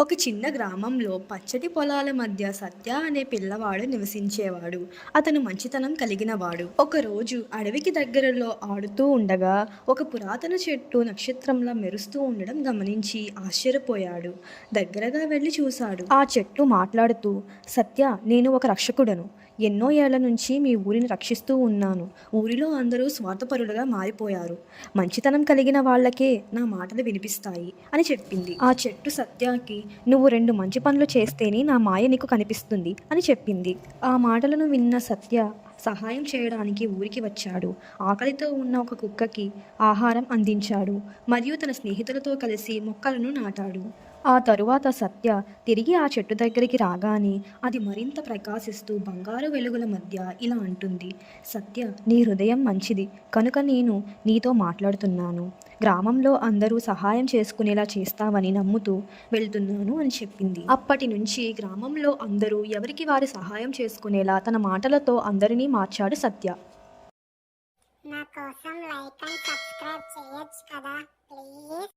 ఒక చిన్న గ్రామంలో పచ్చటి పొలాల మధ్య సత్య అనే పిల్లవాడు నివసించేవాడు. అతను మంచితనం కలిగినవాడు. ఒకరోజు అడవికి దగ్గరలో ఆడుతూ ఉండగా ఒక పురాతన చెట్టు నక్షత్రంలా మెరుస్తూ ఉండడం గమనించి ఆశ్చర్యపోయాడు. దగ్గరగా వెళ్ళి చూశాడు. ఆ చెట్టు మాట్లాడుతూ, సత్య, నేను ఒక రక్షకుడను. ఎన్నో ఏళ్ల నుంచి మీ ఊరిని రక్షిస్తూ ఉన్నాను. ఊరిలో అందరూ స్వార్థపరులుగా మారిపోయారు. మంచితనం కలిగిన వాళ్ళకే నా మాటలు వినిపిస్తాయి అని చెప్పింది. ఆ చెట్టు సత్యాకి, నువ్వు 2 మంచి పనులు చేస్తేనే నా మాయ నీకు కనిపిస్తుంది అని చెప్పింది. ఆ మాటలను విన్న సత్య సహాయం చేయడానికి ఊరికి వచ్చాడు. ఆకలితో ఉన్న ఒక కుక్కకి ఆహారం అందించాడు మరియు తన స్నేహితులతో కలిసి మొక్కలను నాటాడు. ఆ తరువాత సత్య తిరిగి ఆ చెట్టు దగ్గరికి రాగానే అది మరింత ప్రకాశిస్తూ బంగారు వెలుగుల మధ్య ఇలా అంటుంది, సత్య, నీ హృదయం మంచిది కనుక నేను నీతో మాట్లాడుతున్నాను. గ్రామంలో అందరూ సహాయం చేసుకునేలా చేస్తావని నమ్ముతూ వెళ్తున్నాను అని చెప్పింది. అప్పటి నుంచి గ్రామంలో అందరూ ఎవరికి వారు సహాయం చేసుకునేలా తన మాటలతో అందరినీ మార్చాడు సత్య. నా కోసం లైక్ అండ్ సబ్స్క్రైబ్ చేయొచ్చు కదా ప్లీజ్.